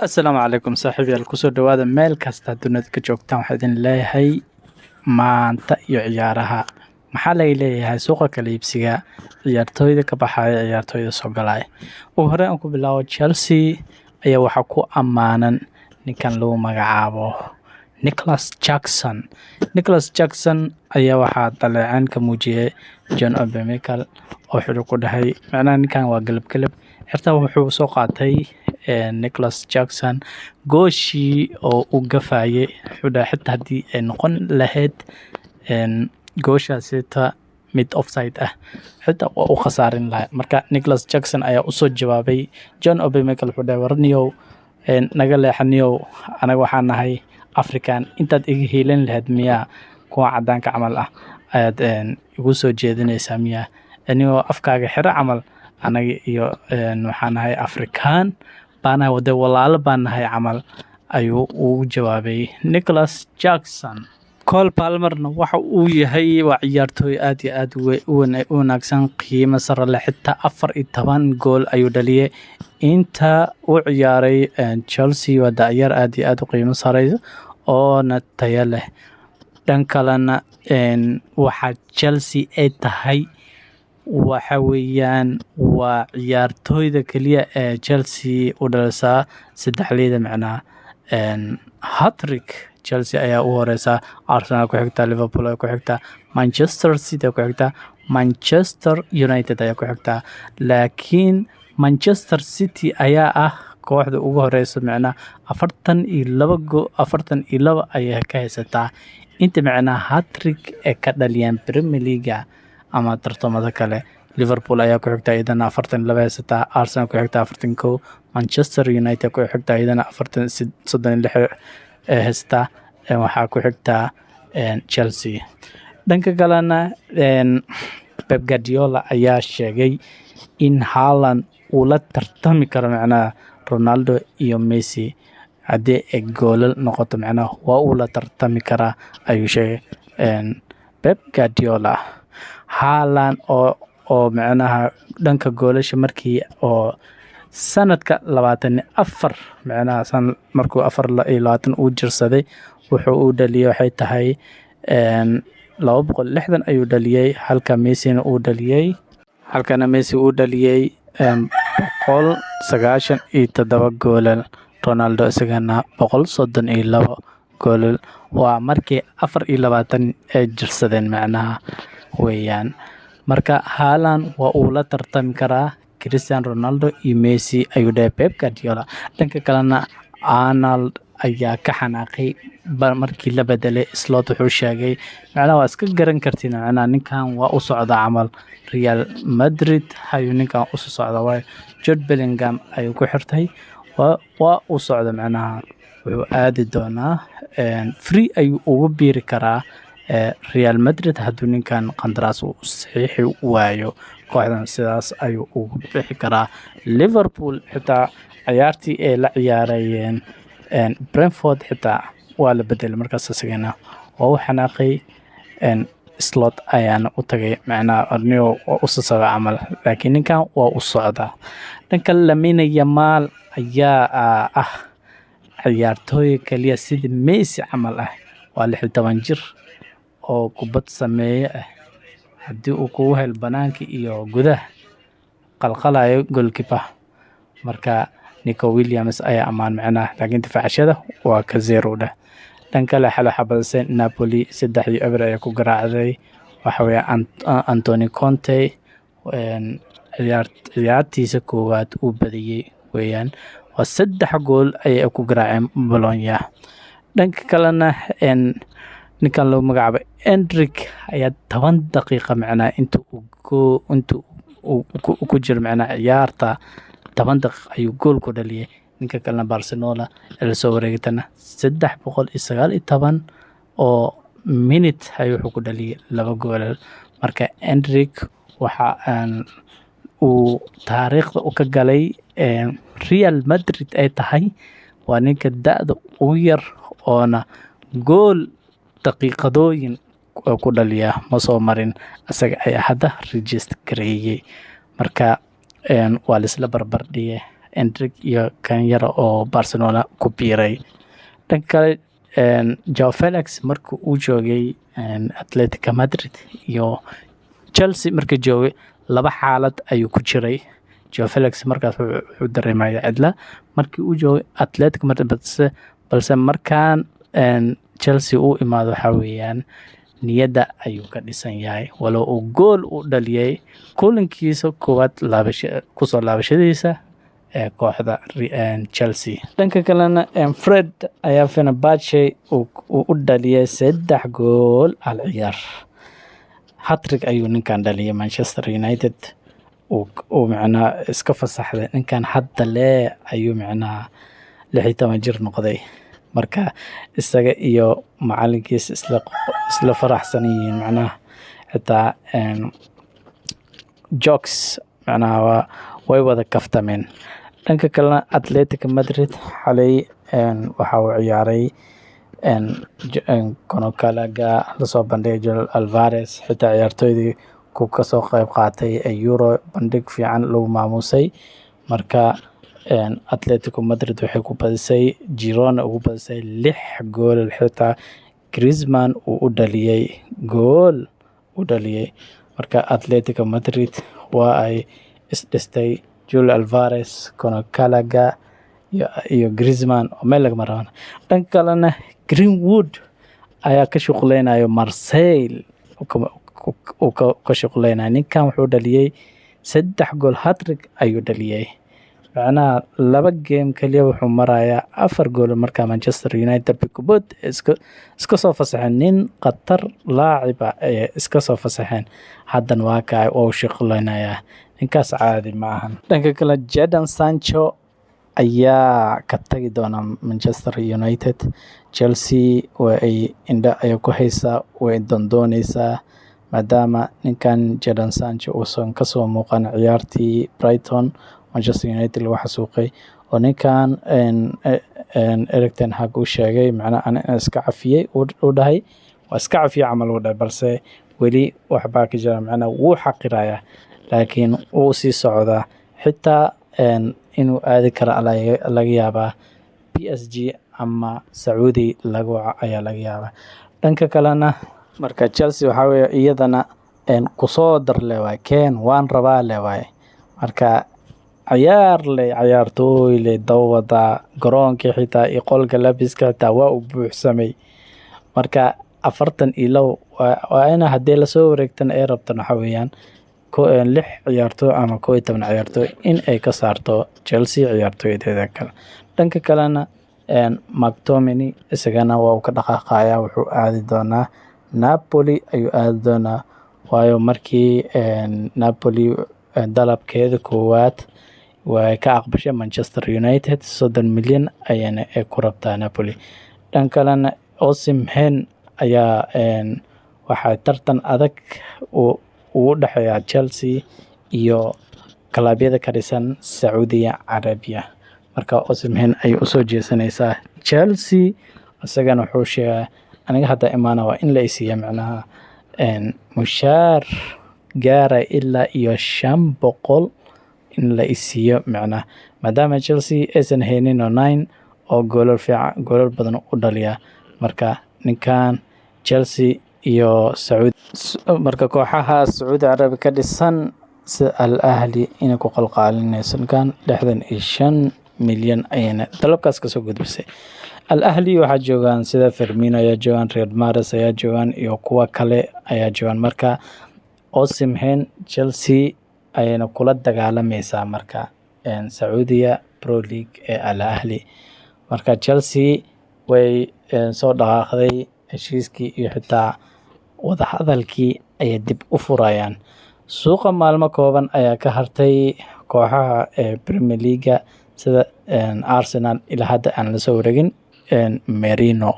asalaamu calaykum saaxiibayaal kusoo dhawaada meel kasta dunida ka joogtaan waxaa idin leeyahay maanta iyo ciyaaraha maxaa laga leeyahay suuqa kala iibsiga ciyaartooyda ka baxaya ciyaartooyda soo galaya ugu horreyn aan ku bilaabo Chelsea ayaa waxaa ku ammaanan ninkan lagu magacaabo Nicholas Jackson ayaa waxaa daleecaan ka muujiyay John Obi Mikel oo xidho ku dhahay macnaha ninkan waa galab xirtaa wuxuu soo qaatay Nicholas Jackson gooshii oo u gafayay xuda xitaa haddii ay noqon lahayd gooshaasi mid offside ah xitaa waa u khasaarin lahaa marka Nicholas Jackson ayaa u soo jawaabay John Obi Mikel wuxuu dhahay warniyow naga leexaniyow anaga waxaan nahay African intaad iga heelan lahayd miyaa kuwa cadaanka camal ah ayaad igu soo jeedinaysaa miyaa anigoo afkaaga xiro camal anaga iyo waxaan nahay African baana wada walaalo baan nahay camal ayuu ugu jawaabay Nicholas Jackson. Cole Palmerna waxa uu yahay waa ciyaartooy aad iyo aad u wanaagsan qiimo sare leh xitaa 14 gool ayuu dhaliyay inta uu ciyaaray Chelsea waa da'yar aad iyo aad u qiimo sareysa oo tayo leh dhan kalena waxa Chelsea ay tahay waxa weeyaan waa ciyaartooyda kaliya ee Chelsea u dhalasa saddexleeda macnaha hat-trick Chelsea ayaa u horeysa Arsenal ku xigta Liverpool ku xigta Manchester City ku xigta Manchester United ayaa ku xigta laakiin Manchester City ayaa ah kooxda ugu horeysa macnaha 42 ayaa ka haysataa inta macnaha hat-trick ee ka dhaliyaan Premier League ama tartamada kale Liverpool ayaa ku xigta iyadana 42 haysta Arsenal ku xigta 41 Manchester United ku xigta iyadana 36 haysta waxaa ku xigta Chelsea dhanka kalena Pep Guardiola ayaa sheegay in Haaland uu la tartami karo macnaha Ronaldo iyo Messi haddii ay goolal noqoto macnaha waa uu la tartami karaa ayuu sheegay Pep Guardiola Haaland oo macnaha dhanka goolasha markii oo sanadka 24 macnaha markuu 24 uu jirsaday wuxuu u dhaliyay waxay tahay 260 ayuu dhaliyay halka Messi uu dhaliyay 197 goolal Ronaldo isagana 132 goolal waa markii 24 ay jirsadeen macnaha weeyaan marka Haaland waa uu la tartami karaa Cristiano Ronaldo iyo Messi ayuu dhahay Pep Guardiola dhanka kalena Arnold ayaa ka xanaaqay markii la bedelay slot wuxuu sheegay macnaha waa iska garan kartiin macnaha ninkan waa u socda camal Real Madrid ayuu ninkan u socda way Jude Bellingham ayuu ku xirtay waa u socda macnaha wuxuu aadi doonaa free ayuu ugu biiri karaa Real Madrid hadduu ninkan qandaraas uu saxiixi waayo kooxdan sidaas ayuu ugu bixi karaa Liverpool xitaa ciyaartii ay la ciyaarayeen Brentford xitaa waa la bedelay markaas asagana waa u xanaaqay slot ayaana u tagay macnaha arniyo oo u socda camal laakiin ninkan waa u socda dhanka Lamine Yamal ayaa ah ciyaartooy kaliya sida Messi camal ah waa 16 jir oo kubad sameeyo haddii uu kugu hel banaanka iyo gudaha qalqalayo goalkeeper marka Nico Williams ayaa amaan macnaha laakiin difaacashada waa ka zero dhanka kale xal xabadsan Napoli 3-0 ayaa ku garaacday waxa weeye Antonio Conte ciyaartiisa koowaad uu badiyay weeyaan waa 3 gool ay ku garaaceen Bologna dhanka kalena ninkan lagu magacaabo Endrick ayaa 10 daqiiqo macnaha inta uu ku jiro macnaha ciyaarta 10 daqiiqo ayuu gool ku dhaliyay ninka kalena Barcelona la soo wareegtana 319 oo minute ayuu ku dhaliyay 2 gool marka Endrick waxa uu taariikhda u ka galay Real Madrid ay tahay waa ninka da'da ugu yar oona gool daqiiqadooyin ku dhaliya ma soo marin asaga ayaa hadda register gareeyay marka waa la isla barbar dhigay Endrick iyo kan yara oo Barcelona ku biiray. dhanka kale Joao Felix markii uu joogay Atletico Madrid iyo Chelsea markii joogay laba xaalad ayuu ku jiray. Joao Felix markaas wuxuu dareemay cidla markii uu joogay Atletico Madrid balse markaan Chelsea uu imaado waxa weeyaan niyada ayuu ka dhisan yahay walow uu gool u dhaliyay kulankiisa koowaad kusoo laabashadiisa ee kooxda Chelsea. dhanka kalena Fred ayaa Fenerbahce u dhaliyay 3 gool al ciyaar. Hat-trick ayuu ninkan dhaliyay Manchester United uu macnaa iska fasaxday ninkan hadda ayuu macnaa 16 jir noqday. marka isaga iyo macalinkiisa isla faraxsan yihiin macnaa xitaa jokes macnaa way wada kaftameen. dhanka kalena Atletico Madrid xalay waxa uu ciyaaray Konokalaga lasoo bandhigay Julian Alvarez xitaa ciyaartoydii ku kasoo qayb qaatay Euro bandhig fiican lagu maamusay. marka Atletico Madrid waxay ku badisay Girona ugu badisay 6 gool xitaa Griezmann uu u dhaliyay gool marka Atletico Madrid waa ay isdhistay Julian Alvarez, Konokalaga iyo Griezmann oo meel laga maraan. dhanka kalena Greenwood ayaa ka shaqeynaya Marseille uu ka shaqeynaya ninkan wuxuu dhaliyay 3 gool hat-trick ayuu dhaliyay. macnaha 2 game kaliya wuxuu marayaa 4 gool marka Manchester United bikubad iska soo fasaxeen nin qatar laaciba ay iska soo fasaxeen hadan waa ka oo shaqeynaya ninkaas caadi ma ahan. dhanka kale Jadon Sancho ayaa ka tagi doona Manchester United. Chelsea way inda ay ku haysaa way doonaysaa maadaama ninkan Jadon Sancho uu soo kasoo muuqan ciyaartii Brighton Manchester United lagu xasuuqay oo ninkan Erik ten Hag uu sheegay macna aan iska cafiyay uu dhahay waa iska cafiya camal uu dhahay balse weli waxba ka jira macna wuu xaqiraya laakiin uu sii socda xitaa inuu aadi karo laga yaabaa PSG ama Saudi ayaa laga yaabaa. dhanka kalena marka Chelsea waxa weeye iyadana ku soo dar leeyahay keen waan rabaa leeyahay marka ciyaartooy dawada garoonkii xitaa iyo qolka labiska xitaa waa u buuxsamay. marka 42 waa ina hadii la soo wareegtan ay rabtaan waxa weeyaan 6 ciyaartooy ama 11 ciyaartooy in ay ka saarto Chelsea ciyaartooydeeda kale. dhanka kalena McTominay isagana waa ka dhaqaaqaya wuxuu aadi doonaa Napoli ayuu aadi doonaa waayo markii Napoli dalabkeeda koowaad way ka aqbashay Manchester United 30 milyan ayana ku rabtaa Napoli. dhanka kalena Osimhen ayaa waxa tartan adag u dhaxeeya Chelsea iyo kalabyada ka dhisan Saudi Arabia. marka Osimhen ay u soo jeesanaysaa Chelsea isagana wuxuu sheegay aniga hadda imaana waa in la isiiyo macnaha mushaar gaara ilaa iyo 500 in la isiiyo macnaha maadaama Chelsea aysan haynin 9 oo goolal badan u dhaliya. marka ninkan Chelsea iyo marka kooxaha Saudi Arabia ka dhisan Al Ahli inay ku qalqaalinaysan kan 65 milyan ayana dalabkaas ka soo gudbisay. Al Ahli waxa joogan sida Firmino ayaa joogan, Riyad Mahrez ayaa joogan iyo kuwa kale ayaa joogan. marka Osimhen Chelsea ayana kula dagaalamaysaa marka Saudiya Pro League ee Al Ahli. marka Chelsea way soo dhaqaaqday heshiiskii iyo xitaa wada hadalkii ay dib u furayaan. suuqa maalmo kooban ayaa ka hartay kooxaha Premier League sida Arsenal ilaa hadda aan la soo wareegin Merino.